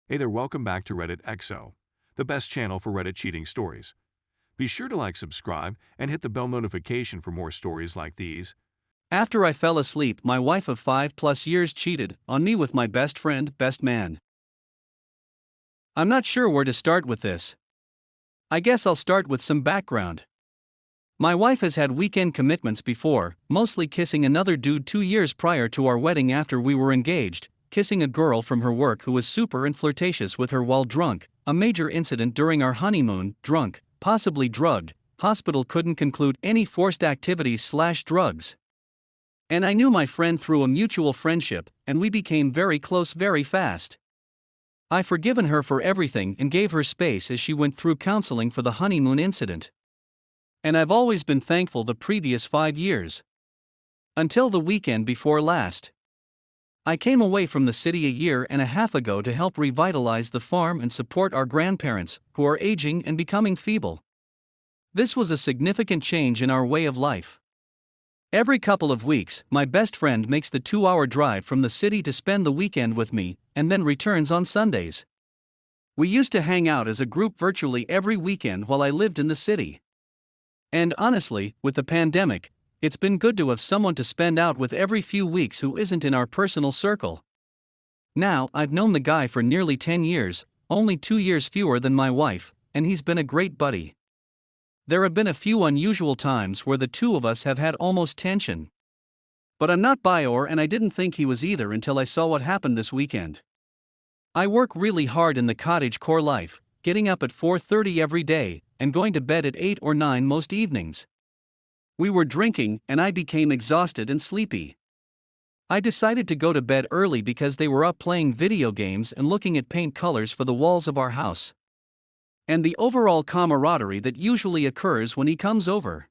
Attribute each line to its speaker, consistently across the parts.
Speaker 1: Hey there, welcome back to Reddit XO, the best channel for Reddit cheating stories. Be sure to like, subscribe, and hit the bell notification for more stories like these.
Speaker 2: After I fell asleep, my wife of 5+ years cheated on me with my best friend, best man. I'm not sure where to start with this. I guess I'll start with some background. My wife has had weekend commitments before, mostly kissing another dude 2 years prior to our wedding after we were engaged, kissing a girl from her work who was super and flirtatious with her while drunk, a major incident during our honeymoon, drunk, possibly drugged, hospital couldn't conclude any forced activities/drugs. And I knew my friend through a mutual friendship, and we became very close very fast. I've forgiven her for everything and gave her space as she went through counseling for the honeymoon incident. And I've always been thankful the previous 5 years. Until the weekend before last. I came away from the city a year and a half ago to help revitalize the farm and support our grandparents, who are aging and becoming feeble. This was a significant change in our way of life. Every couple of weeks, my best friend makes the 2-hour drive from the city to spend the weekend with me, and then returns on Sundays. We used to hang out as a group virtually every weekend while I lived in the city. And honestly, with the pandemic, it's been good to have someone to spend out with every few weeks who isn't in our personal circle. Now, I've known the guy for nearly 10 years, only 2 years fewer than my wife, and he's been a great buddy. There have been a few unusual times where the two of us have had almost tension. But I'm not bior, and I didn't think he was either until I saw what happened this weekend. I work really hard in the cottage core life, getting up at 4:30 every day, and going to bed at 8 or 9 most evenings. We were drinking, and I became exhausted and sleepy. I decided to go to bed early because they were up playing video games and looking at paint colors for the walls of our house. And the overall camaraderie that usually occurs when he comes over.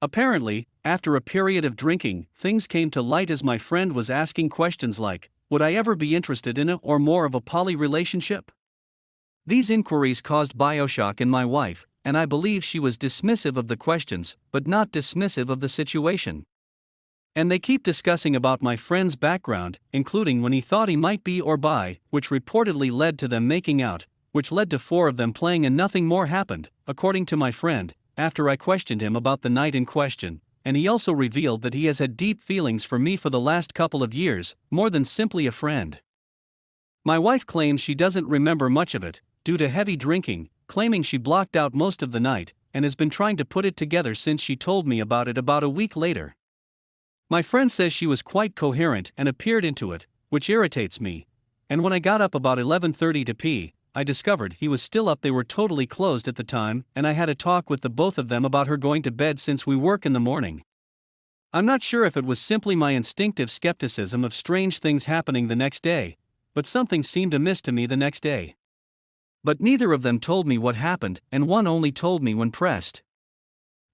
Speaker 2: Apparently, after a period of drinking, things came to light as my friend was asking questions like, would I ever be interested in a or more of a poly relationship? These inquiries caused bioshock in my wife, and I believe she was dismissive of the questions, but not dismissive of the situation. And they keep discussing about my friend's background, including when he thought he might be or bi, which reportedly led to them making out, which led to 4 of them playing, and nothing more happened, according to my friend, after I questioned him about the night in question, and he also revealed that he has had deep feelings for me for the last couple of years, more than simply a friend. My wife claims she doesn't remember much of it, due to heavy drinking, claiming she blocked out most of the night, and has been trying to put it together since she told me about it about a week later. My friend says she was quite coherent and appeared into it, which irritates me, and when I got up about 11:30 to pee, I discovered he was still up. They were totally closed at the time, and I had a talk with the both of them about her going to bed since we work in the morning. I'm not sure if it was simply my instinctive skepticism of strange things happening the next day, but something seemed amiss to me the next day. But neither of them told me what happened, and one only told me when pressed.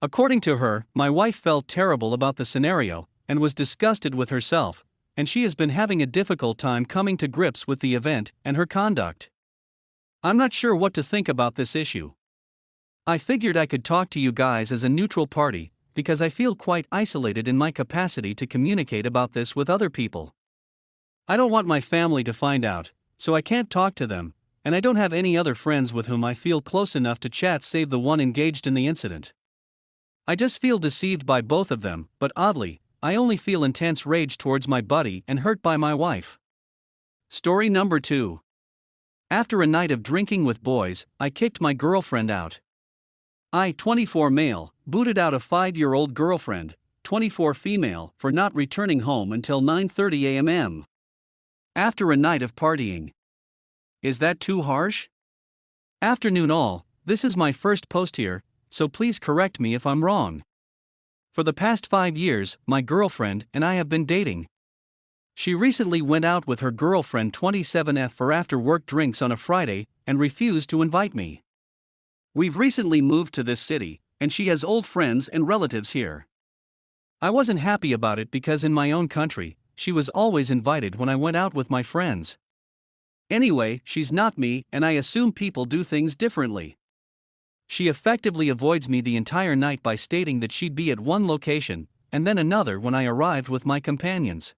Speaker 2: According to her, my wife felt terrible about the scenario, and was disgusted with herself, and she has been having a difficult time coming to grips with the event and her conduct. I'm not sure what to think about this issue. I figured I could talk to you guys as a neutral party, because I feel quite isolated in my capacity to communicate about this with other people. I don't want my family to find out, so I can't talk to them, and I don't have any other friends with whom I feel close enough to chat save the one engaged in the incident. I just feel deceived by both of them, but oddly, I only feel intense rage towards my buddy and hurt by my wife. Story number 2. After a night of drinking with boys, I kicked my girlfriend out. I, 24 male, booted out a 5-year-old girlfriend, 24 female, for not returning home until 9:30 a.m. after a night of partying. Is that too harsh? Afternoon all, this is my first post here, so please correct me if I'm wrong. For the past 5 years, my girlfriend and I have been dating. She recently went out with her girlfriend 27F for after-work drinks on a Friday, and refused to invite me. We've recently moved to this city, and she has old friends and relatives here. I wasn't happy about it because in my own country, she was always invited when I went out with my friends. Anyway, she's not me, and I assume people do things differently. She effectively avoids me the entire night by stating that she'd be at one location, and then another when I arrived with my companions.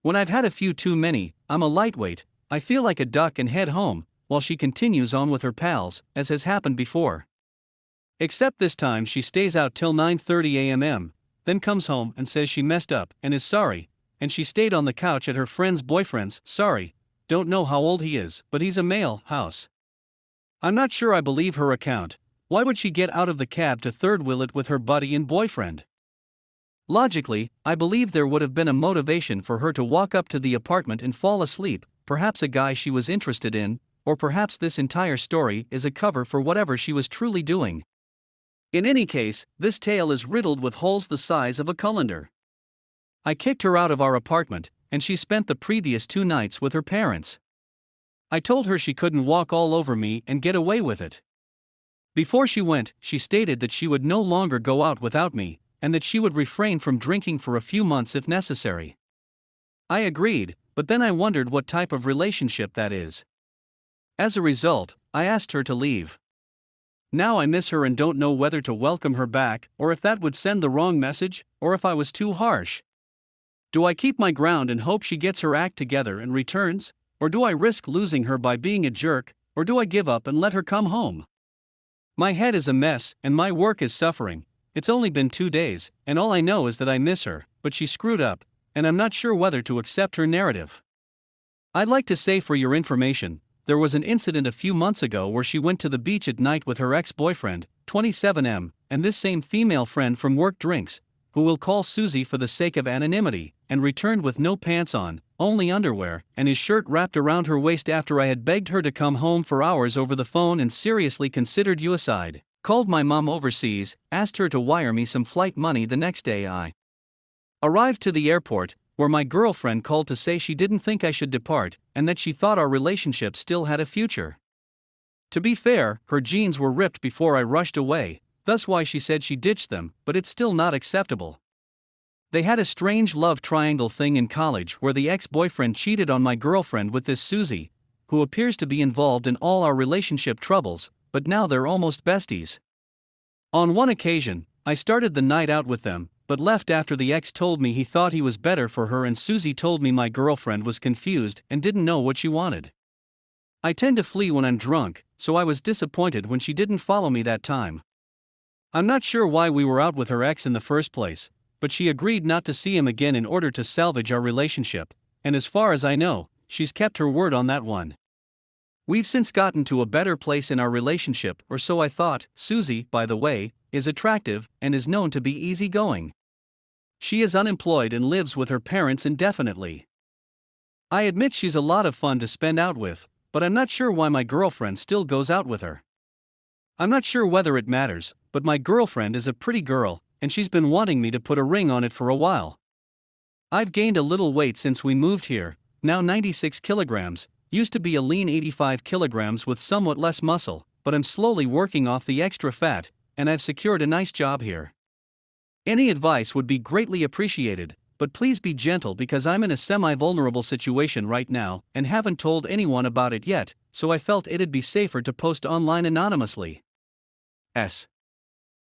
Speaker 2: When I've had a few too many, I'm a lightweight, I feel like a duck and head home, while she continues on with her pals, as has happened before. Except this time she stays out till 9:30 a.m., then comes home and says she messed up and is sorry, and she stayed on the couch at her friend's boyfriend's, sorry, don't know how old he is, but he's a male, house. I'm not sure I believe her account. Why would she get out of the cab to third wheel it with her buddy and boyfriend? Logically, I believe there would have been a motivation for her to walk up to the apartment and fall asleep, perhaps a guy she was interested in, or perhaps this entire story is a cover for whatever she was truly doing. In any case, this tale is riddled with holes the size of a colander. I kicked her out of our apartment, and she spent the previous 2 nights with her parents. I told her she couldn't walk all over me and get away with it. Before she went, she stated that she would no longer go out without me, and that she would refrain from drinking for a few months if necessary. I agreed, but then I wondered what type of relationship that is. As a result, I asked her to leave. Now I miss her and don't know whether to welcome her back, or if that would send the wrong message, or if I was too harsh. Do I keep my ground and hope she gets her act together and returns, or do I risk losing her by being a jerk, or do I give up and let her come home? My head is a mess and my work is suffering. It's only been 2 days, and all I know is that I miss her, but she screwed up, and I'm not sure whether to accept her narrative. I'd like to say for your information, there was an incident a few months ago where she went to the beach at night with her ex-boyfriend, 27M, and this same female friend from work drinks, who we'll call Susie for the sake of anonymity, and returned with no pants on, only underwear, and his shirt wrapped around her waist after I had begged her to come home for hours over the phone and seriously considered suicide. Called my mom overseas, asked her to wire me some flight money the next day. I arrived to the airport, where my girlfriend called to say she didn't think I should depart, and that she thought our relationship still had a future. To be fair, her jeans were ripped before I rushed away, thus why she said she ditched them, but it's still not acceptable. They had a strange love triangle thing in college where the ex-boyfriend cheated on my girlfriend with this Susie, who appears to be involved in all our relationship troubles, but now they're almost besties. On one occasion, I started the night out with them, but left after the ex told me he thought he was better for her and Susie told me my girlfriend was confused and didn't know what she wanted. I tend to flee when I'm drunk, so I was disappointed when she didn't follow me that time. I'm not sure why we were out with her ex in the first place, but she agreed not to see him again in order to salvage our relationship, and as far as I know, she's kept her word on that one. We've since gotten to a better place in our relationship, or so I thought. Susie, by the way, is attractive and is known to be easygoing. She is unemployed and lives with her parents indefinitely. I admit she's a lot of fun to spend out with, but I'm not sure why my girlfriend still goes out with her. I'm not sure whether it matters, but my girlfriend is a pretty girl, and she's been wanting me to put a ring on it for a while. I've gained a little weight since we moved here, now 96 kilograms, used to be a lean 85 kilograms with somewhat less muscle, but I'm slowly working off the extra fat, and I've secured a nice job here. Any advice would be greatly appreciated, but please be gentle because I'm in a semi-vulnerable situation right now and haven't told anyone about it yet, so I felt it'd be safer to post online anonymously. S.